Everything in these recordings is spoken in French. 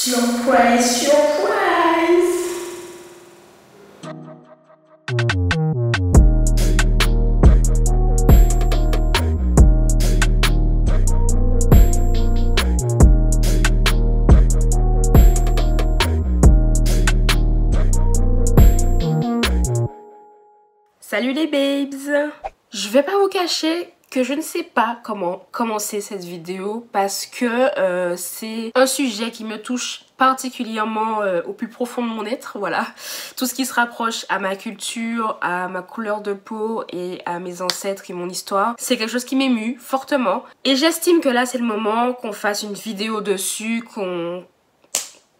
Surprise, surprise! Salut les babes! Je vais pas vous cacher que je ne sais pas comment commencer cette vidéo parce que c'est un sujet qui me touche particulièrement au plus profond de mon être, voilà. Tout ce qui se rapproche à ma culture, à ma couleur de peau et à mes ancêtres et mon histoire, c'est quelque chose qui m'émue fortement. Et j'estime que là c'est le moment qu'on fasse une vidéo dessus, qu'on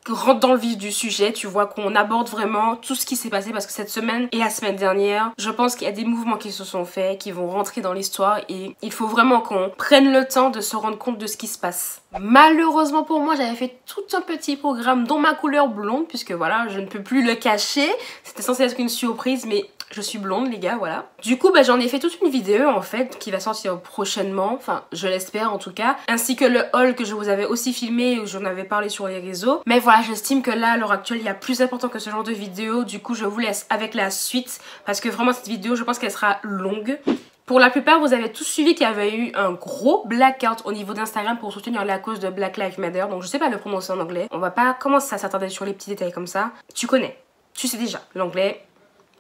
rentre dans le vif du sujet, tu vois, qu'on aborde vraiment tout ce qui s'est passé parce que cette semaine et la semaine dernière, je pense qu'il y a des mouvements qui se sont faits, qui vont rentrer dans l'histoire et il faut vraiment qu'on prenne le temps de se rendre compte de ce qui se passe. Malheureusement pour moi, j'avais fait tout un petit programme dont ma couleur blonde, puisque voilà, je ne peux plus le cacher. C'était censé être une surprise, mais je suis blonde les gars, voilà. Du coup, j'en ai fait toute une vidéo en fait qui va sortir prochainement, enfin je l'espère en tout cas, ainsi que le haul que je vous avais aussi filmé, où j'en avais parlé sur les réseaux. Mais voilà, j'estime que là, à l'heure actuelle, il y a plus important que ce genre de vidéo. Du coup, je vous laisse avec la suite, parce que vraiment cette vidéo, je pense qu'elle sera longue. Pour la plupart, vous avez tous suivi qu'il y avait eu un gros blackout au niveau d'Instagram pour soutenir la cause de Black Lives Matter. Donc je sais pas le prononcer en anglais. On va pas commencer à s'attarder sur les petits détails comme ça. Tu connais, tu sais déjà l'anglais,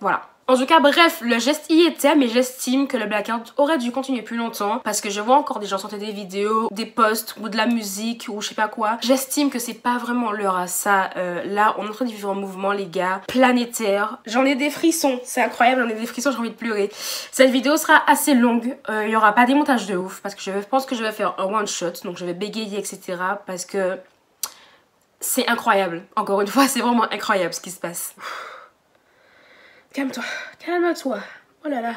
voilà. En tout cas, bref, le geste y était, mais j'estime que le blackout aurait dû continuer plus longtemps parce que je vois encore des gens sortir des vidéos, des posts ou de la musique ou je sais pas quoi. J'estime que c'est pas vraiment l'heure à ça. Là, on est en train de vivre un mouvement, les gars, planétaire. J'en ai des frissons, c'est incroyable, j'en ai des frissons, j'ai envie de pleurer. Cette vidéo sera assez longue, il y aura pas des montages de ouf parce que je pense que je vais faire un one shot, donc je vais bégayer, etc. parce que c'est incroyable. Encore une fois, c'est vraiment incroyable ce qui se passe. Calme-toi, calme-toi. Oh là là.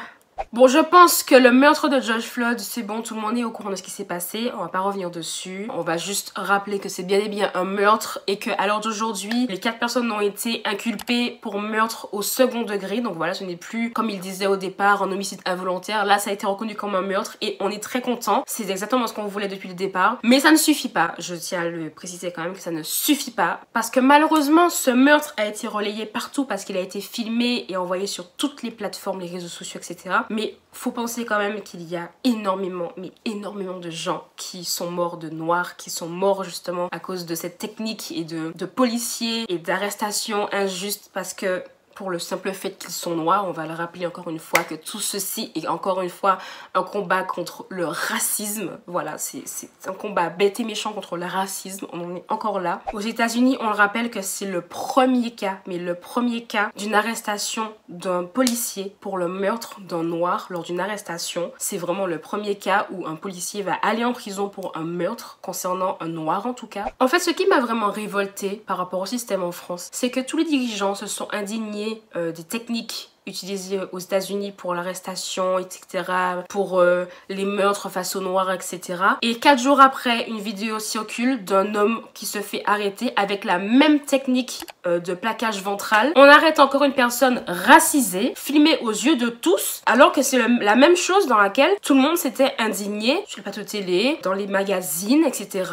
Bon, je pense que le meurtre de George Floyd, c'est bon, tout le monde est au courant de ce qui s'est passé. On va pas revenir dessus. On va juste rappeler que c'est bien et bien un meurtre et qu'à l'heure d'aujourd'hui, les 4 personnes ont été inculpées pour meurtre au second degré. Donc voilà, ce n'est plus, comme il disait au départ, un homicide involontaire. Là, ça a été reconnu comme un meurtre et on est très content. C'est exactement ce qu'on voulait depuis le départ. Mais ça ne suffit pas. Je tiens à le préciser quand même que ça ne suffit pas. Parce que malheureusement, ce meurtre a été relayé partout parce qu'il a été filmé et envoyé sur toutes les plateformes, les réseaux sociaux, etc. Mais faut penser quand même qu'il y a énormément, mais énormément de gens qui sont morts de noir, qui sont morts justement à cause de cette technique et de policiers et d'arrestations injustes parce que pour le simple fait qu'ils sont noirs, on va le rappeler encore une fois que tout ceci est encore une fois un combat contre le racisme. Voilà, c'est un combat bête et méchant contre le racisme, on en est encore là. Aux États-Unis, on le rappelle que c'est le premier cas, mais le premier cas d'une arrestation d'un policier pour le meurtre d'un noir lors d'une arrestation. C'est vraiment le premier cas où un policier va aller en prison pour un meurtre concernant un noir en tout cas. En fait, ce qui m'a vraiment révoltée par rapport au système en France, c'est que tous les dirigeants se sont indignés des techniques utilisées aux États-Unis pour l'arrestation, etc., pour les meurtres face aux noirs, etc. Et 4 jours après, une vidéo circule d'un homme qui se fait arrêter avec la même technique de plaquage ventral. On arrête encore une personne racisée, filmée aux yeux de tous, alors que c'est la même chose dans laquelle tout le monde s'était indigné sur les plateaux télé, dans les magazines, etc.,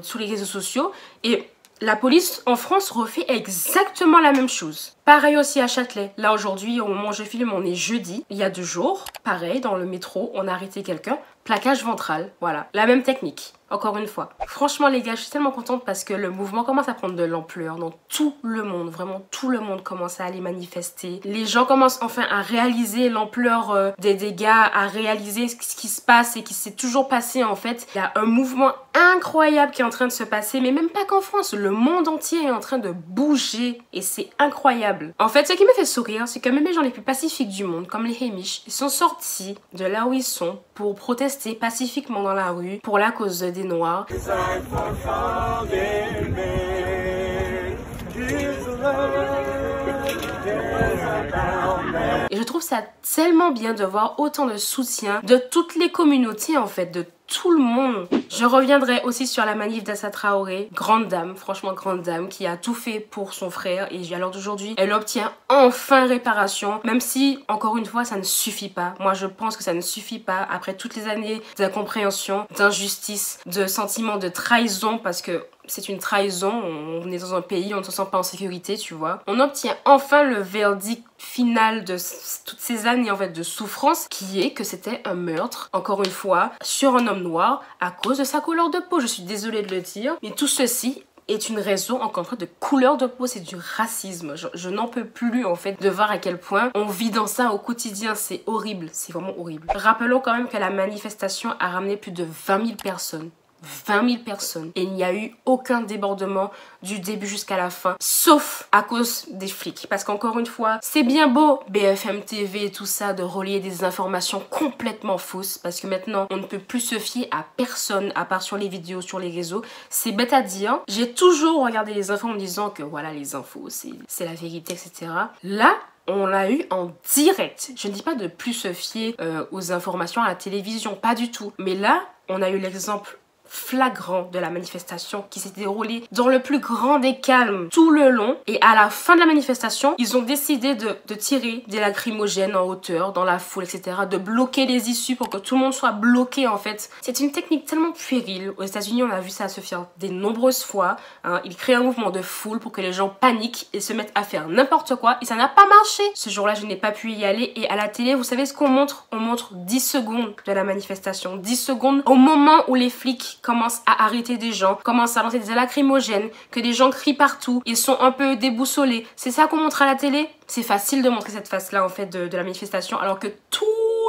sur les réseaux sociaux. Et la police en France refait exactement la même chose. Pareil aussi à Châtelet. Là aujourd'hui, au moment où je filme, on est jeudi. Il y a 2 jours, pareil, dans le métro, on a arrêté quelqu'un. Plaquage ventral, voilà. La même technique, encore une fois. Franchement les gars, je suis tellement contente parce que le mouvement commence à prendre de l'ampleur dans tout le monde. Vraiment, tout le monde commence à aller manifester. Les gens commencent enfin à réaliser l'ampleur des dégâts, à réaliser ce qui se passe et qui s'est toujours passé en fait. Il y a un mouvement incroyable qui est en train de se passer, mais même pas qu'en France. Le monde entier est en train de bouger et c'est incroyable. En fait, ce qui me fait sourire, c'est que même les gens les plus pacifiques du monde, comme les Hémiches, ils sont sortis de là où ils sont pour protester pacifiquement dans la rue pour la cause des Noirs. Et je trouve ça tellement bien de voir autant de soutien de toutes les communautés en fait, de tout le monde. Je reviendrai aussi sur la manif d'Assa Traoré, grande dame, franchement grande dame, qui a tout fait pour son frère et à l'heure d'aujourd'hui, elle obtient enfin réparation, même si, encore une fois, ça ne suffit pas. Moi, je pense que ça ne suffit pas après toutes les années d'incompréhension, d'injustice, de sentiment de trahison, parce que c'est une trahison, on est dans un pays, on ne se sent pas en sécurité, tu vois. On obtient enfin le verdict final de toutes ces années en fait de souffrance, qui est que c'était un meurtre, encore une fois, sur un homme noir à cause de sa couleur de peau. Je suis désolée de le dire, mais tout ceci est une raison, encore une fois, de couleur de peau. C'est du racisme. Je n'en peux plus, en fait, de voir à quel point on vit dans ça au quotidien. C'est horrible. C'est vraiment horrible. Rappelons quand même que la manifestation a ramené plus de 20 000 personnes. 20 000 personnes. Et il n'y a eu aucun débordement du début jusqu'à la fin, sauf à cause des flics. Parce qu'encore une fois, c'est bien beau, BFM TV et tout ça, de relayer des informations complètement fausses. Parce que maintenant, on ne peut plus se fier à personne, à part sur les vidéos, sur les réseaux. C'est bête à dire. J'ai toujours regardé les infos en me disant que voilà, les infos, c'est la vérité, etc. Là, on l'a eu en direct. Je ne dis pas de plus se fier aux informations à la télévision, pas du tout. Mais là, on a eu l'exemple flagrant de la manifestation qui s'est déroulée dans le plus grand des calmes tout le long, et à la fin de la manifestation ils ont décidé de tirer des lacrymogènes en hauteur dans la foule, etc., de bloquer les issues pour que tout le monde soit bloqué. En fait, c'est une technique tellement puérile. Aux États-Unis, on a vu ça se faire des nombreuses fois, hein. Ils créent un mouvement de foule pour que les gens paniquent et se mettent à faire n'importe quoi, et ça n'a pas marché. Ce jour-là, je n'ai pas pu y aller, et à la télé, vous savez ce qu'on montre? On montre 10 secondes de la manifestation, 10 secondes au moment où les flics commencent à arrêter des gens, commencent à lancer des lacrymogènes, que des gens crient partout, ils sont un peu déboussolés. C'est ça qu'on montre à la télé? C'est facile de montrer cette face-là en fait de la manifestation, alors que tout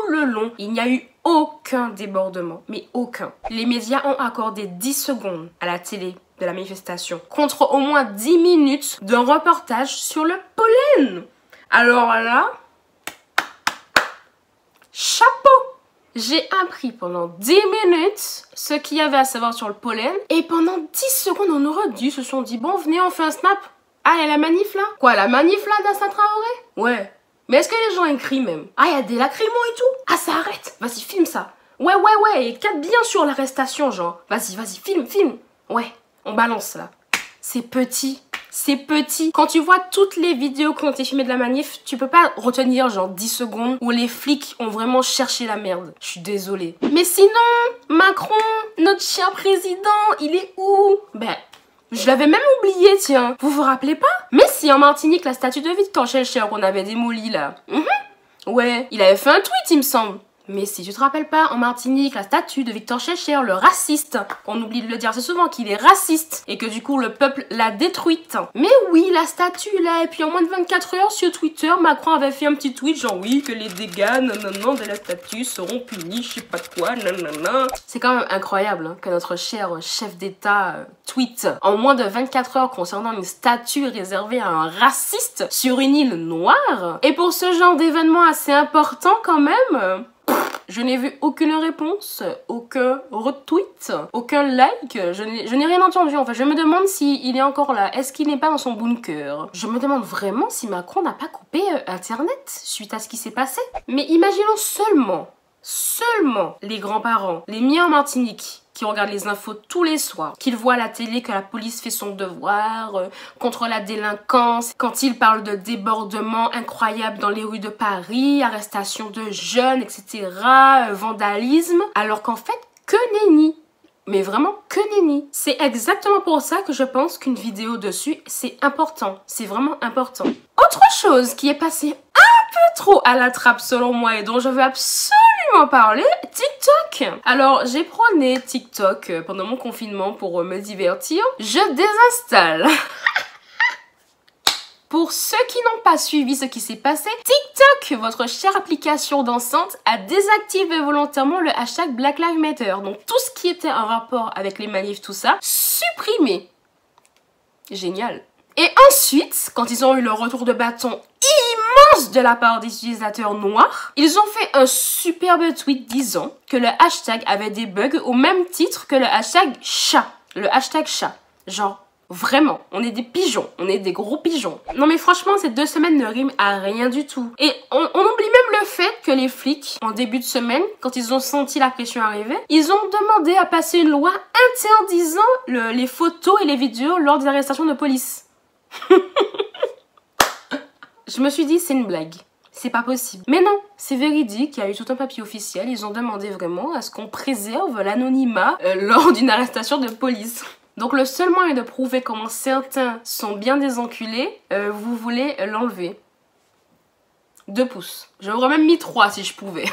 le long, il n'y a eu aucun débordement, mais aucun. Les médias ont accordé 10 secondes à la télé de la manifestation, contre au moins 10 minutes d'un reportage sur le pollen. Alors là, chapeau! J'ai appris pendant 10 minutes ce qu'il y avait à savoir sur le pollen, et pendant 10 secondes, on aurait dit, se sont dit, bon, venez, on fait un snap. Ah, il y a la manif là? Quoi, la manif là d'Assa Traoré? Ouais. Mais est-ce que les gens écrient même? Ah, il y a des lacrymos et tout? Ah, ça arrête. Vas-y, filme ça. Ouais, et capte bien sur l'arrestation, genre. Vas-y, filme. Ouais, on balance là. C'est petit. C'est petit. Quand tu vois toutes les vidéos qui ont été filmées de la manif, tu peux pas retenir genre 10 secondes où les flics ont vraiment cherché la merde. Je suis désolée. Mais sinon, Macron, notre cher président, il est où? Ben, je l'avais même oublié, tiens. Vous vous rappelez pas? Mais si, en Martinique, la statue de Victor Schœlcher qu'on avait démolie là. Ouais, il avait fait un tweet, il me semble. Mais si tu te rappelles pas, en Martinique, la statue de Victor Schœlcher, le raciste, on oublie de le dire assez souvent qu'il est raciste et que du coup le peuple l'a détruite. Mais oui, la statue là, et puis en moins de 24 heures sur Twitter, Macron avait fait un petit tweet genre oui, que les dégâts de la statue seront punis, je sais pas quoi, nanana. C'est quand même incroyable hein, que notre cher chef d'État tweet en moins de 24 heures concernant une statue réservée à un raciste sur une île noire. Et pour ce genre d'événement assez important quand même, je n'ai vu aucune réponse, aucun retweet, aucun like, je n'ai rien entendu. Enfin, je me demande s'il est encore là. Est-ce qu'il n'est pas dans son bunker? Je me demande vraiment si Macron n'a pas coupé Internet suite à ce qui s'est passé. Mais imaginons seulement les grands-parents, les miens en Martinique, qui regardent les infos tous les soirs, qu'ils voient à la télé que la police fait son devoir contre la délinquance, quand ils parlent de débordements incroyables dans les rues de Paris, arrestation de jeunes, etc., vandalisme, alors qu'en fait, que nenni. Mais vraiment, que nenni. C'est exactement pour ça que je pense qu'une vidéo dessus, c'est important. C'est vraiment important. Autre chose qui est passée un peu trop à la trappe selon moi et dont je veux absolument parler, TikTok. Alors, j'ai prôné TikTok pendant mon confinement pour me divertir. Je désinstalle. Pour ceux qui n'ont pas suivi ce qui s'est passé, TikTok, votre chère application dansante, a désactivé volontairement le hashtag Black Lives Matter. Donc tout ce qui était en rapport avec les manifs, tout ça, supprimé. Génial. Et ensuite, quand ils ont eu le retour de bâton immense de la part des utilisateurs noirs, ils ont fait un superbe tweet disant que le hashtag avait des bugs au même titre que le hashtag chat. Le hashtag chat. Genre, vraiment, on est des pigeons, on est des gros pigeons. Non mais franchement, ces 2 semaines ne riment à rien du tout. Et on oublie même le fait que les flics, en début de semaine, quand ils ont senti la pression arriver, ils ont demandé à passer une loi interdisant les photos et les vidéos lors des arrestations de police. Je me suis dit, c'est une blague. C'est pas possible. Mais non, c'est véridique, il y a eu tout un papier officiel, ils ont demandé vraiment à ce qu'on préserve l'anonymat lors d'une arrestation de police. Donc le seul moyen de prouver comment certains sont bien des enculés, vous voulez l'enlever. 2 pouces. J'aurais même mis 3 si je pouvais.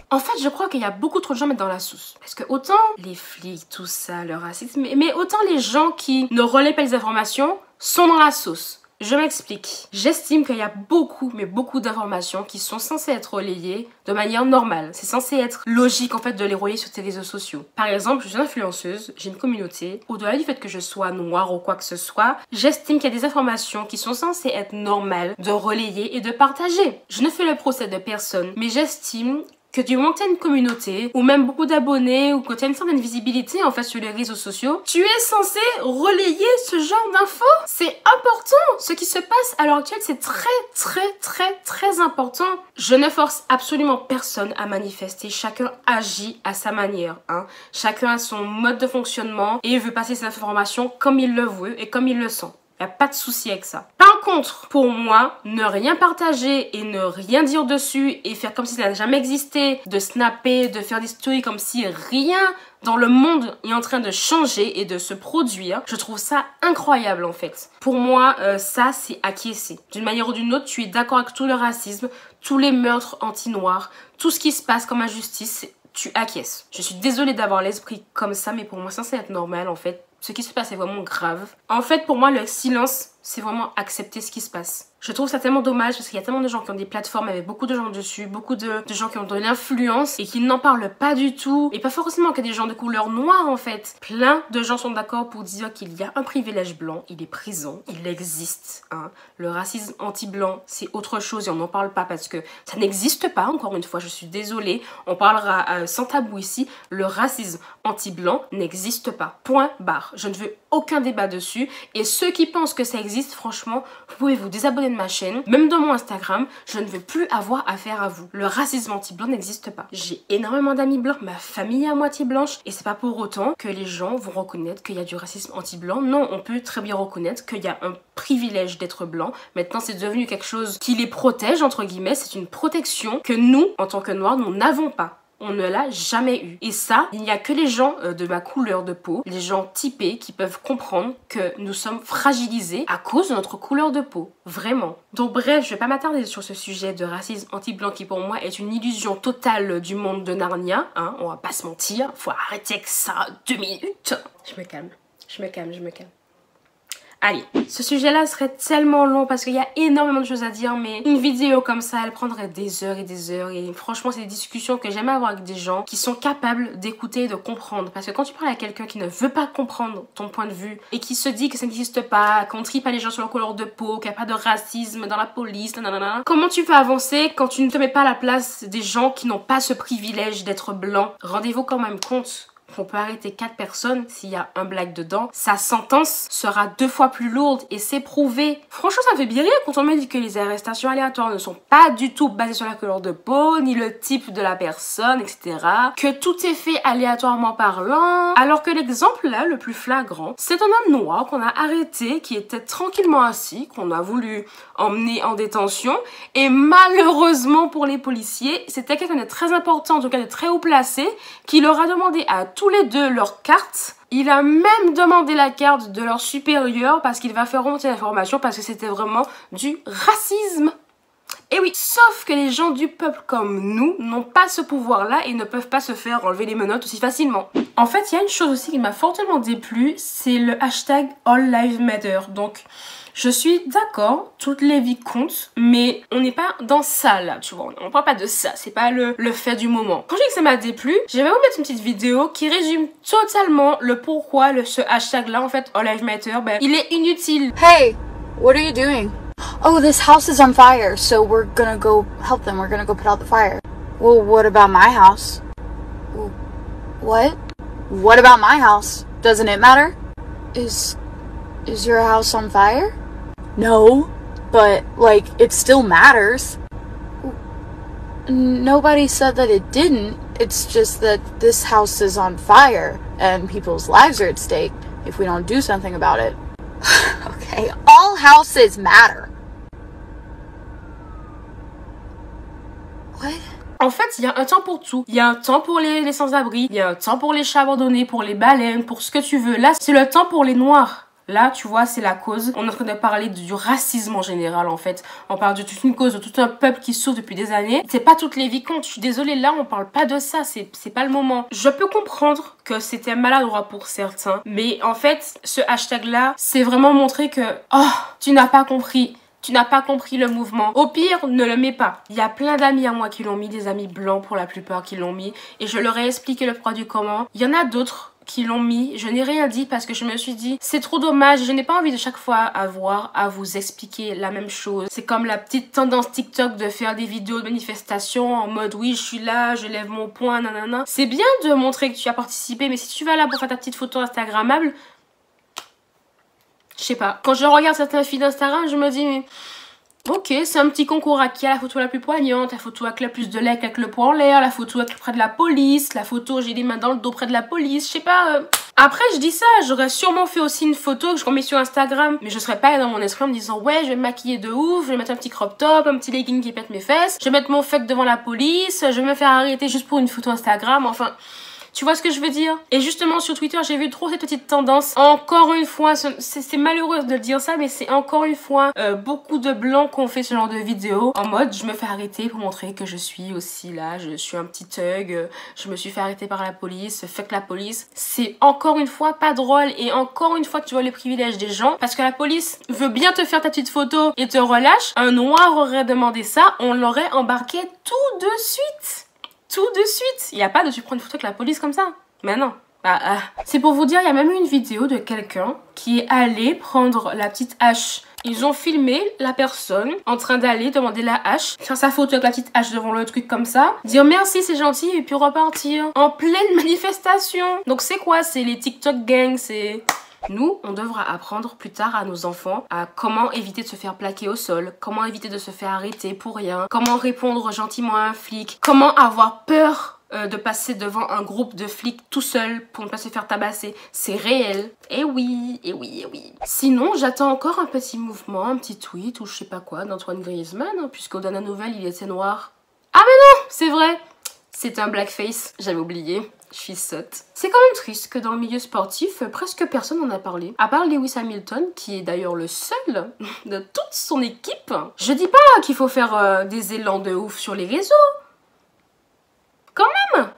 En fait, je crois qu'il y a beaucoup trop de gens mettre dans la sauce. Parce que autant les flics, tout ça, le racisme, mais autant les gens qui ne relaient pas les informations sont dans la sauce. Je m'explique. J'estime qu'il y a beaucoup, mais beaucoup d'informations qui sont censées être relayées de manière normale. C'est censé être logique en fait de les relayer sur tes réseaux sociaux. Par exemple, je suis influenceuse, j'ai une communauté. Au-delà du fait que je sois noire ou quoi que ce soit, j'estime qu'il y a des informations qui sont censées être normales de relayer et de partager. Je ne fais le procès de personne, mais j'estime que du moment que tu as une communauté, ou même beaucoup d'abonnés, ou que tu as une certaine visibilité en fait sur les réseaux sociaux, tu es censé relayer ce genre d'infos. C'est important. Ce qui se passe à l'heure actuelle, c'est très important. Je ne force absolument personne à manifester. Chacun agit à sa manière. Hein. Chacun a son mode de fonctionnement et veut passer ses informations comme il le veut et comme il le sent. Il n'y a pas de souci avec ça. Par contre, pour moi, ne rien partager et ne rien dire dessus et faire comme si ça n'a jamais existé, de snapper, de faire des stories comme si rien dans le monde est en train de changer et de se produire, je trouve ça incroyable en fait. Pour moi, ça c'est acquiescer. D'une manière ou d'une autre, tu es d'accord avec tout le racisme, tous les meurtres anti-noirs, tout ce qui se passe comme injustice, tu acquiesces. Je suis désolée d'avoir l'esprit comme ça, mais pour moi, ça c'est être normal en fait. Ce qui se passe est vraiment grave. En fait, pour moi, le silence, c'est vraiment accepter ce qui se passe. Je trouve ça tellement dommage parce qu'il y a tellement de gens qui ont des plateformes avec beaucoup de gens dessus, beaucoup de gens qui ont de l'influence et qui n'en parlent pas du tout. Et pas forcément que des gens de couleur noire en fait. Plein de gens sont d'accord pour dire qu'il y a un privilège blanc, il est présent, il existe. Hein. Le racisme anti-blanc, c'est autre chose et on n'en parle pas parce que ça n'existe pas, encore une fois, je suis désolée. On parlera sans tabou ici. Le racisme anti-blanc n'existe pas. Point barre. Je ne veux aucun débat dessus. Et ceux qui pensent que ça existe, franchement, vous pouvez vous désabonner de ma chaîne, même de mon Instagram, je ne veux plus avoir affaire à vous. Le racisme anti-blanc n'existe pas. J'ai énormément d'amis blancs, ma famille est à moitié blanche et c'est pas pour autant que les gens vont reconnaître qu'il y a du racisme anti-blanc. Non, on peut très bien reconnaître qu'il y a un privilège d'être blanc. Maintenant, c'est devenu quelque chose qui les protège, entre guillemets. C'est une protection que nous, en tant que noirs, nous n'avons pas. On ne l'a jamais eu. Et ça, il n'y a que les gens de ma couleur de peau, les gens typés qui peuvent comprendre que nous sommes fragilisés à cause de notre couleur de peau. Vraiment. Donc bref, je vais pas m'attarder sur ce sujet de racisme anti-blanc qui pour moi est une illusion totale du monde de Narnia. Hein, on va pas se mentir. Faut arrêter avec ça 2 minutes. Je me calme. Allez, ce sujet-là serait tellement long parce qu'il y a énormément de choses à dire, mais une vidéo comme ça, elle prendrait des heures et des heures. Et franchement, c'est des discussions que j'aime avoir avec des gens qui sont capables d'écouter et de comprendre. Parce que quand tu parles à quelqu'un qui ne veut pas comprendre ton point de vue et qui se dit que ça n'existe pas, qu'on trie pas les gens sur leur couleur de peau, qu'il n'y a pas de racisme dans la police, nanana, comment tu peux avancer quand tu ne te mets pas à la place des gens qui n'ont pas ce privilège d'être blanc? Rendez-vous quand même compte qu'on peut arrêter 4 personnes s'il y a un black dedans. Sa sentence sera 2 fois plus lourde et c'est prouvé. Franchement, ça me fait bien rire quand on me dit que les arrestations aléatoires ne sont pas du tout basées sur la couleur de peau, ni le type de la personne, etc. Que tout est fait aléatoirement parlant. Alors que l'exemple là, le plus flagrant, c'est un homme noir qu'on a arrêté, qui était tranquillement assis, qu'on a voulu emmener en détention. Et malheureusement pour les policiers, c'était quelqu'un de très important, en tout cas de très haut placé, qui leur a demandé à tous les deux leur carte. Il a même demandé la carte de leur supérieur parce qu'il va faire remonter l'information parce que c'était vraiment du racisme. Et oui, sauf que les gens du peuple comme nous n'ont pas ce pouvoir-là et ne peuvent pas se faire enlever les menottes aussi facilement. En fait, il y a une chose aussi qui m'a fortement déplu, c'est le hashtag All Lives Matter. Donc, je suis d'accord, toutes les vies comptent, mais on n'est pas dans ça là, tu vois. On parle pas de ça, c'est pas le fait du moment. Quand je dis que ça m'a déplu, je vais vous mettre une petite vidéo qui résume totalement le pourquoi ce hashtag là, en fait, All Lives Matter, ben, il est inutile. Hey, what are you doing? Oh, this house is on fire, so we're gonna go help them. We're gonna go put out the fire. Well, what about my house? What? What about my house? Doesn't it matter? Is your house on fire? No, but, like, it still matters. Nobody said that it didn't. It's just that this house is on fire, and people's lives are at stake if we don't do something about it. Okay, all houses matter. What? En fait, il y a un temps pour tout. Il y a un temps pour les sans-abri, il y a un temps pour les chats abandonnés, pour les baleines, pour ce que tu veux. Là, c'est le temps pour les noirs. Là, tu vois, c'est la cause. On est en train de parler du racisme en général, en fait. On parle de toute une cause, de tout un peuple qui souffre depuis des années. C'est pas toutes les vies comptent. Je suis désolée, là, on parle pas de ça. C'est pas le moment. Je peux comprendre que c'était maladroit pour certains. Mais en fait, ce hashtag-là, c'est vraiment montrer que, oh, tu n'as pas compris. Tu n'as pas compris le mouvement. Au pire, ne le mets pas. Il y a plein d'amis à moi qui l'ont mis, des amis blancs pour la plupart qui l'ont mis. Et je leur ai expliqué le pourquoi du comment. Il y en a d'autres qui l'ont mis. Je n'ai rien dit parce que je me suis dit, c'est trop dommage. Je n'ai pas envie de chaque fois avoir à vous expliquer la même chose. C'est comme la petite tendance TikTok de faire des vidéos de manifestation en mode, oui, je suis là, je lève mon poing, nanana. C'est bien de montrer que tu as participé, mais si tu vas là pour faire ta petite photo instagrammable, je sais pas. Quand je regarde certains feeds d'Instagram, je me dis, mais ok, c'est un petit concours à qui a la photo la plus poignante, la photo avec le plus de like avec le poing en l'air, la photo avec près de la police, la photo j'ai les mains dans le dos près de la police, je sais pas. Après, je dis ça, j'aurais sûrement fait aussi une photo que je remets sur Instagram, mais je serais pas dans mon esprit en me disant, ouais, je vais me maquiller de ouf, je vais mettre un petit crop top, un petit legging qui pète mes fesses, je vais mettre mon fuck devant la police, je vais me faire arrêter juste pour une photo Instagram, enfin... Tu vois ce que je veux dire? Et justement sur Twitter j'ai vu trop cette petite tendance. Encore une fois, c'est malheureux de dire ça, mais c'est encore une fois beaucoup de blancs qui ont fait ce genre de vidéo en mode je me fais arrêter pour montrer que je suis aussi là, je suis un petit thug, je me suis fait arrêter par la police, fuck la police. C'est encore une fois pas drôle et encore une fois tu vois les privilèges des gens parce que la police veut bien te faire ta petite photo et te relâche. Un noir aurait demandé ça, on l'aurait embarqué tout de suite. Tout de suite. Il n'y a pas de tu prends une photo avec la police comme ça. Mais non. C'est pour vous dire, il y a même eu une vidéo de quelqu'un qui est allé prendre la petite hache. Ils ont filmé la personne en train d'aller demander la hache, faire sa photo avec la petite hache devant le truc comme ça, dire merci c'est gentil et puis repartir en pleine manifestation. Donc c'est quoi? C'est les TikTok gangs, c'est... Nous, on devra apprendre plus tard à nos enfants à comment éviter de se faire plaquer au sol, comment éviter de se faire arrêter pour rien, comment répondre gentiment à un flic, comment avoir peur de passer devant un groupe de flics tout seul pour ne pas se faire tabasser. C'est réel. Et oui, et oui, et oui. Sinon, j'attends encore un petit mouvement, un petit tweet ou je sais pas quoi d'Antoine Griezmann, hein, puisqu'au dernier nouvelle, il était noir. Ah mais non, c'est vrai. C'est un blackface, j'avais oublié. Je suis sotte. C'est quand même triste que dans le milieu sportif, presque personne n'en a parlé. À part Lewis Hamilton, qui est d'ailleurs le seul de toute son équipe. Je dis pas qu'il faut faire des élans de ouf sur les réseaux. Quand même.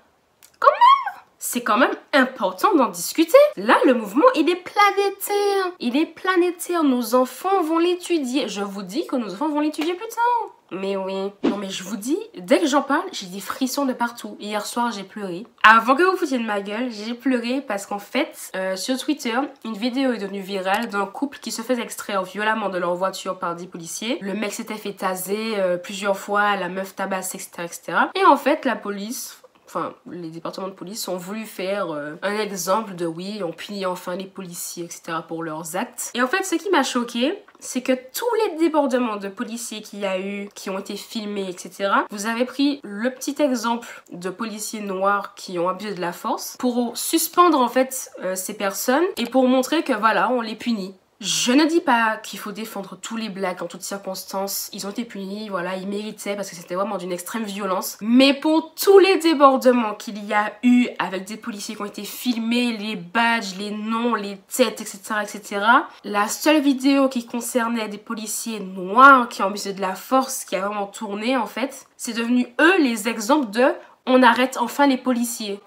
C'est quand même important d'en discuter. Là, le mouvement, il est planétaire. Il est planétaire. Nos enfants vont l'étudier. Je vous dis que nos enfants vont l'étudier plus tard. Mais oui. Non mais je vous dis, dès que j'en parle, j'ai des frissons de partout. Hier soir, j'ai pleuré. Avant que vous foutiez de ma gueule, j'ai pleuré parce qu'en fait, sur Twitter, une vidéo est devenue virale d'un couple qui se faisait extraire violemment de leur voiture par des policiers. Le mec s'était fait taser plusieurs fois, la meuf tabasse, etc., etc. Et en fait, la police... Enfin, les départements de police ont voulu faire un exemple de oui, on punit enfin les policiers, etc. pour leurs actes. Et en fait, ce qui m'a choquée, c'est que tous les débordements de policiers qu'il y a eu, qui ont été filmés, etc. Vous avez pris le petit exemple de policiers noirs qui ont abusé de la force pour suspendre en fait ces personnes et pour montrer que voilà, on les punit. Je ne dis pas qu'il faut défendre tous les blacks en toutes circonstances. Ils ont été punis, voilà, ils méritaient parce que c'était vraiment d'une extrême violence. Mais pour tous les débordements qu'il y a eu avec des policiers qui ont été filmés, les badges, les noms, les têtes, etc., etc. La seule vidéo qui concernait des policiers noirs qui ont abusé de la force, qui a vraiment tourné en fait, c'est devenu eux les exemples de « on arrête enfin les policiers ».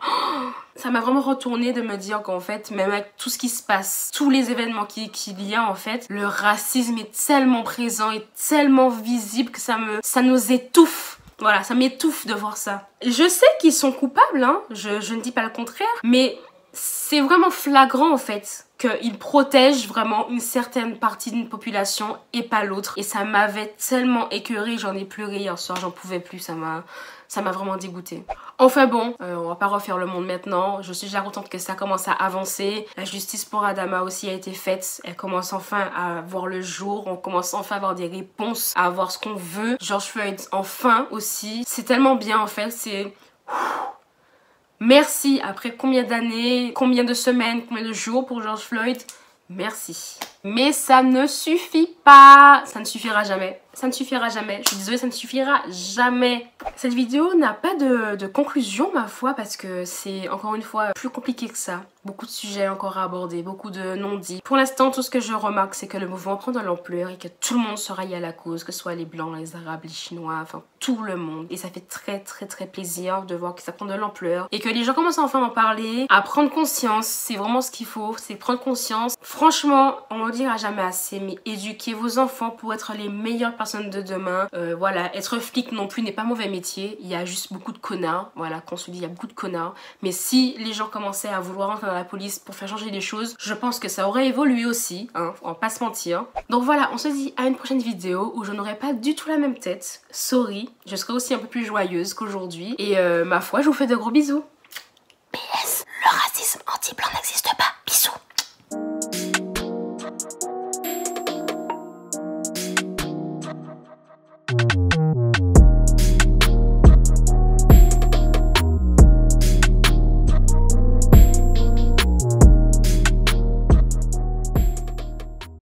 Ça m'a vraiment retourné de me dire qu'en fait, même avec tout ce qui se passe, tous les événements qu'il y a en fait, le racisme est tellement présent et tellement visible que ça nous étouffe. Voilà, ça m'étouffe de voir ça. Je sais qu'ils sont coupables, hein, je ne dis pas le contraire, mais c'est vraiment flagrant en fait qu'ils protègent vraiment une certaine partie d'une population et pas l'autre. Et ça m'avait tellement écœurée, j'en ai pleuré hier soir, j'en pouvais plus, ça m'a vraiment dégoûtée. Enfin bon, on va pas refaire le monde maintenant. Je suis déjà contente que ça commence à avancer. La justice pour Adama aussi a été faite. Elle commence enfin à voir le jour. On commence enfin à avoir des réponses, à avoir ce qu'on veut. George Floyd, enfin aussi. C'est tellement bien en fait, c'est... Merci, après combien d'années, combien de semaines, combien de jours pour George Floyd, merci. Mais ça ne suffit pas, ça ne suffira jamais. Ça ne suffira jamais. Je suis désolée, ça ne suffira jamais. Cette vidéo n'a pas de conclusion, ma foi, parce que c'est encore une fois plus compliqué que ça. Beaucoup de sujets encore à aborder, beaucoup de non-dits. Pour l'instant, tout ce que je remarque, c'est que le mouvement prend de l'ampleur et que tout le monde se raille à la cause, que ce soit les Blancs, les Arabes, les Chinois, enfin tout le monde. Et ça fait très plaisir de voir que ça prend de l'ampleur et que les gens commencent enfin à en parler, à prendre conscience. C'est vraiment ce qu'il faut, c'est prendre conscience. Franchement, on ne le dira jamais assez, mais éduquez vos enfants pour être les meilleures personnes de demain. Voilà, être flic non plus n'est pas mauvais métier. Il y a juste beaucoup de connards. Voilà, qu'on se dit, il y a beaucoup de connards. Mais si les gens commençaient à vouloir entrer dans la police pour faire changer les choses, je pense que ça aurait évolué aussi, hein, on va pas se mentir. Donc voilà, on se dit à une prochaine vidéo où je n'aurai pas du tout la même tête. Sorry, je serai aussi un peu plus joyeuse qu'aujourd'hui. Et ma foi, je vous fais de gros bisous. PS, le racisme anti-blanc n'existe